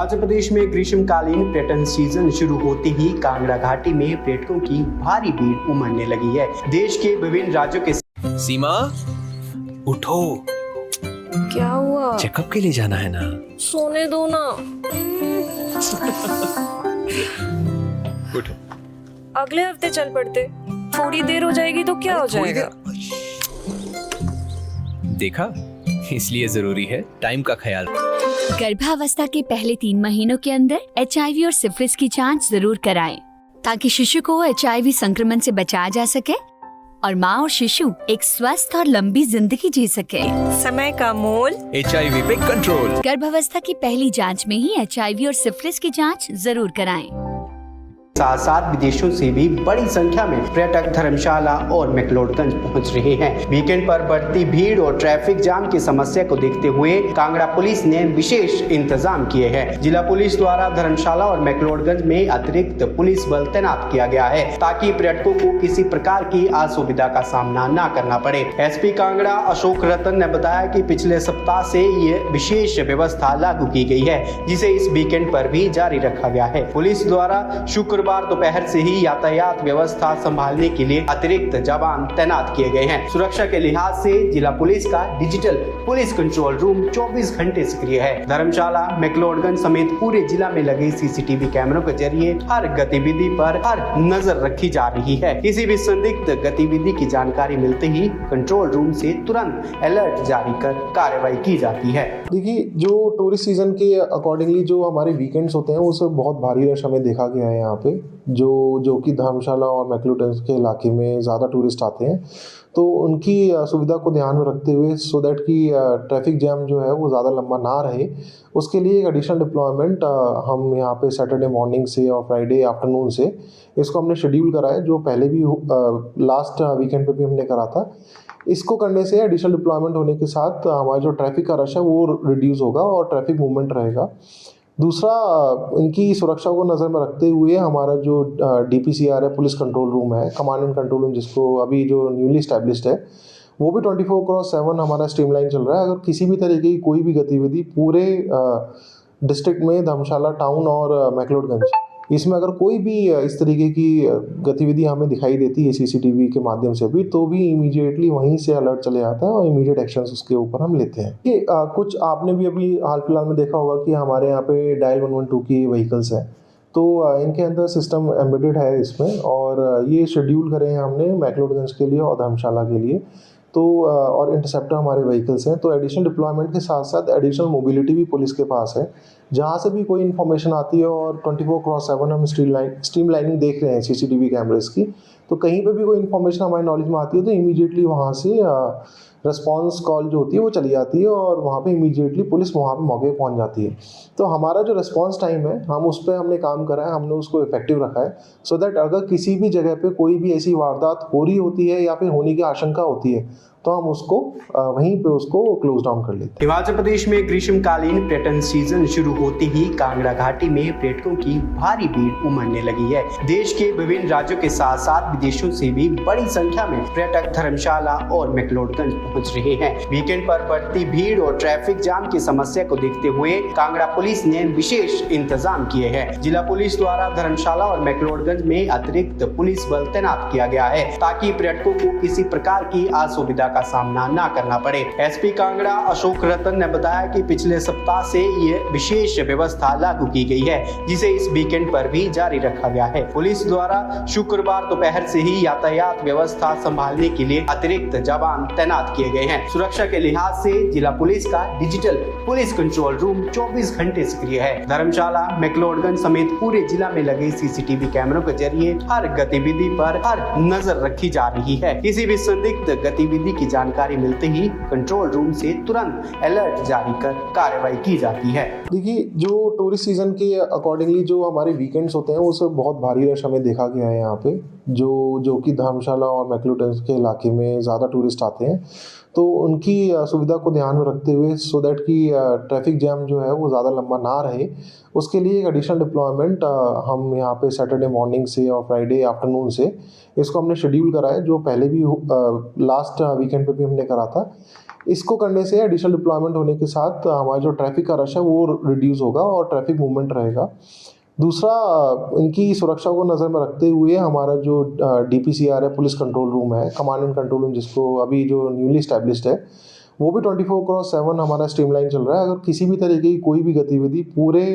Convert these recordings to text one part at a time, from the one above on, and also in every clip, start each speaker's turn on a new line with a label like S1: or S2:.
S1: हिमाचल प्रदेश में ग्रीष्मकालीन पर्यटन सीजन शुरू होते ही कांगड़ा घाटी में पर्यटकों की भारी भीड़ उमड़ने लगी है। देश के विभिन्न राज्यों के
S2: सीमा उठो,
S3: क्या हुआ?
S2: चेकअप के लिए जाना है ना।
S3: सोने दो ना।
S2: उठो।
S3: अगले हफ्ते चल पड़ते, थोड़ी देर हो जाएगी तो क्या हो जाएगा?
S2: देखा, इसलिए जरूरी है टाइम का ख्याल।
S4: गर्भावस्था के पहले 3 महीनों के अंदर HIV और सिफिलिस की जांच जरूर कराएं, ताकि शिशु को HIV संक्रमण से बचाया जा सके और माँ और शिशु एक स्वस्थ और लंबी जिंदगी जी सके।
S3: समय का मोल
S2: HIV पे कंट्रोल।
S4: गर्भावस्था की पहली जांच में ही HIV और सिफिलिस की जांच जरूर कराएं।
S1: साथ साथ विदेशों से भी बड़ी संख्या में पर्यटक धर्मशाला और मैक्लोडगंज पहुंच रहे हैं। वीकेंड पर बढ़ती भीड़ और ट्रैफिक जाम की समस्या को देखते हुए कांगड़ा पुलिस ने विशेष इंतजाम किए हैं। जिला पुलिस द्वारा धर्मशाला और मैक्लोडगंज में अतिरिक्त पुलिस बल तैनात किया गया है, ताकि पर्यटकों को किसी प्रकार की असुविधा का सामना न करना पड़े। SP कांगड़ा अशोक रतन ने बताया कि पिछले सप्ताह से ये विशेष व्यवस्था लागू की गई है, जिसे इस वीकेंड पर भी जारी रखा गया है। पुलिस द्वारा शुक्रवार दोपहर से ही यातायात व्यवस्था संभालने के लिए अतिरिक्त जवान तैनात किए गए हैं। सुरक्षा के लिहाज से जिला पुलिस का डिजिटल पुलिस कंट्रोल रूम 24 घंटे सक्रिय है। धर्मशाला, मैक्लोडगंज समेत पूरे जिला में लगे CCTV कैमरों के जरिए हर गतिविधि पर हर नजर रखी जा रही है। किसी भी संदिग्ध गतिविधि की जानकारी मिलते ही कंट्रोल रूम से तुरंत अलर्ट जारी कर कार्रवाई की जाती है।
S5: देखिए, जो टूरिस्ट सीजन के अकॉर्डिंगली जो हमारे वीकेंड्स होते हैं उसमें बहुत भारी रश हमें देखा गया है। यहाँ पे जो कि धर्मशाला और मैक्लोडगंज के इलाके में ज़्यादा टूरिस्ट आते हैं, तो उनकी सुविधा को ध्यान में रखते हुए सो दैट कि ट्रैफिक जैम जो है वो ज़्यादा लंबा ना रहे, उसके लिए एक एडिशनल डिप्लॉयमेंट हम यहाँ पे सैटरडे मॉर्निंग से और फ्राइडे आफ्टरनून से इसको हमने शेड्यूल करा है, जो पहले भी लास्ट वीकेंड पे भी हमने करा था। इसको करने से एडिशनल डिप्लॉयमेंट होने के साथ हमारा जो ट्रैफिक का रश है वो रिड्यूस होगा और ट्रैफिक मूवमेंट रहेगा। दूसरा, इनकी सुरक्षा को नज़र में रखते हुए हमारा जो DPCR है, पुलिस कंट्रोल रूम है, कमांड एंड कंट्रोल रूम जिसको अभी जो न्यूली इस्टेब्लिश्ड है, वो भी 24/7 हमारा स्ट्रीमलाइन चल रहा है। अगर किसी भी तरीके की कोई भी गतिविधि पूरे डिस्ट्रिक्ट में, धर्मशाला टाउन और मैक्लोडगंज, इसमें अगर कोई भी इस तरीके की गतिविधि हमें दिखाई देती है CCTV के माध्यम से भी, तो भी इमीडिएटली वहीं से अलर्ट चले आता है और इमीडिएट एक्शंस उसके ऊपर हम लेते हैं। कि कुछ आपने भी अभी हाल फिलहाल में देखा होगा कि हमारे यहाँ पे डायल 112 की व्हीकल्स हैं, तो इनके अंदर सिस्टम एम्बेडेड है इसमें, और ये शेड्यूल करे हैं हमने मैक्लोडगंज के लिए और धर्मशाला के लिए। तो और इंटरसेप्टर हमारे व्हीकल्स हैं। तो एडिशनल डिप्लॉयमेंट के साथ साथ एडिशनल मोबिलिटी भी पुलिस के पास है। जहाँ से भी कोई इन्फॉर्मेशन आती है और 24/7 हम स्ट्रीमलाइनिंग देख रहे हैं CCTV कैमरेज की, तो कहीं पे भी कोई इन्फॉर्मेशन हमारे नॉलेज में आती है तो इमीडिएटली वहाँ से रिस्पॉन्स कॉल जो होती है वो चली जाती है और वहाँ पे इमीडिएटली पुलिस वहाँ पे मौके पहुँच जाती है। तो हमारा जो रिस्पॉन्स टाइम है, हम उस पर हमने काम करा है, हमने उसको इफेक्टिव रखा है, सो दैट अगर किसी भी जगह पे कोई भी ऐसी वारदात हो रही होती है या फिर होने की आशंका होती है, तो हम उसको वहीं पे उसको क्लोज डाउन कर लेते हैं।
S1: हिमाचल प्रदेश में ग्रीष्मकालीन पर्यटन सीजन शुरू होते ही कांगड़ा घाटी में पर्यटकों की भारी भीड़ उमड़ने लगी है। देश के विभिन्न राज्यों के साथ साथ विदेशों से भी बड़ी संख्या में पर्यटक धर्मशाला और मैक्लोडगंज पहुंच रहे हैं। वीकेंड पर बढ़ती भीड़ और ट्रैफिक जाम की समस्या को देखते हुए कांगड़ा पुलिस ने विशेष इंतजाम किए हैं। जिला पुलिस द्वारा धर्मशाला और मैक्लोडगंज में अतिरिक्त पुलिस बल तैनात किया गया है, ताकि पर्यटकों को किसी प्रकार की असुविधा का सामना न करना पड़े। SP कांगड़ा अशोक रतन ने बताया कि पिछले सप्ताह से ये विशेष व्यवस्था लागू की गई है, जिसे इस वीकेंड पर भी जारी रखा गया है। पुलिस द्वारा शुक्रवार दोपहर से ही यातायात व्यवस्था संभालने के लिए अतिरिक्त जवान तैनात किए गए हैं। सुरक्षा के लिहाज से जिला पुलिस का डिजिटल पुलिस कंट्रोल रूम 24 घंटे सक्रिय है। धर्मशाला, मैक्लोडगंज समेत पूरे जिला में लगे CCTV कैमरों के जरिए हर गतिविधि पर हर नजर रखी जा रही है। किसी भी संदिग्ध गतिविधि की जानकारी मिलते ही कंट्रोल रूम से तुरंत अलर्ट जारी कर कार्रवाई की जाती है।
S5: देखिए, जो टूरिस्ट सीजन के अकॉर्डिंगली जो हमारे वीकेंड्स होते हैं उसमें बहुत भारी रश हमें देखा गया है यहाँ पे, जो कि धर्मशाला और मैक्लोडगंज के इलाके में ज़्यादा टूरिस्ट आते हैं, तो उनकी सुविधा को ध्यान में रखते हुए सो दैट कि ट्रैफिक जैम जो है वो ज़्यादा लंबा ना रहे, उसके लिए एक एडिशनल डिप्लॉयमेंट हम यहाँ पे सैटरडे मॉर्निंग से और फ्राइडे आफ्टरनून से इसको हमने शेड्यूल करा है, जो पहले भी लास्ट वीकेंड पे भी हमने करा था। इसको करने से एडिशनल डिप्लॉयमेंट होने के साथ हमारा जो ट्रैफिक का रश है वो रिड्यूस होगा और ट्रैफिक मूवमेंट रहेगा। दूसरा, इनकी सुरक्षा को नज़र में रखते हुए हमारा जो DPCR है, पुलिस कंट्रोल रूम है, कमांड एंड कंट्रोल रूम जिसको अभी जो न्यूली इस्टेब्लिश्ड है, वो भी 24/7 हमारा स्ट्रीमलाइन चल रहा है। अगर किसी भी तरीके की कोई भी गतिविधि पूरे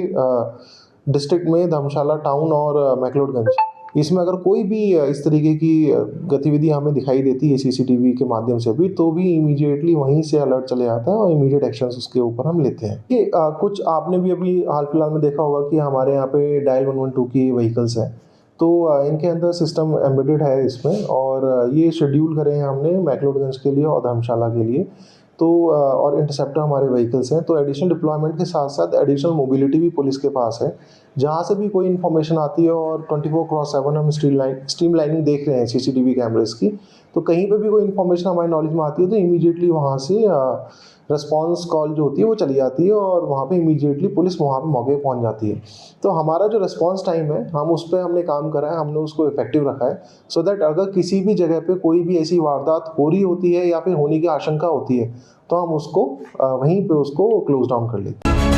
S5: डिस्ट्रिक्ट में, धर्मशाला टाउन और मैक्लोडगंज, इसमें अगर कोई भी इस तरीके की गतिविधि हमें दिखाई देती है CCTV के माध्यम से भी, तो भी इमीडिएटली वहीं से अलर्ट चले आता है और इमीडिएट एक्शंस उसके ऊपर हम लेते हैं। कि कुछ आपने भी अभी हाल फिलहाल में देखा होगा कि हमारे यहाँ पे डायल 112 की व्हीकल्स हैं, तो इनके अंदर सिस्टम एम्बेडेड है इसमें, और ये शेड्यूल करे हैं हमने मैक्लोडगंज के लिए और धर्मशाला के लिए। तो और इंटरसेप्टर हमारे व्हीकल्स हैं, तो एडिशनल डिप्लॉयमेंट के साथ साथ एडिशनल मोबिलिटी भी पुलिस के पास है। जहाँ से भी कोई इन्फॉर्मेशन आती है और 24/7 हम स्ट्रीमलाइनिंग देख रहे हैं CCTV कैमरेज की, तो कहीं पे भी कोई इन्फॉर्मेशन हमारे नॉलेज में आती है तो इमीडिएटली वहाँ से रिस्पॉन्स कॉल जो होती है वो चली जाती है और वहाँ पे इमीडिएटली पुलिस वहाँ पे मौके पहुँच जाती है। तो हमारा जो रिस्पॉन्स टाइम है, हम उस पर हमने काम करा है, हमने उसको इफेक्टिव रखा है, सो दैट अगर किसी भी जगह पे कोई भी ऐसी वारदात हो रही होती है या फिर होने की आशंका होती है, तो हम उसको वहीं पे उसको क्लोज डाउन कर लेते हैं।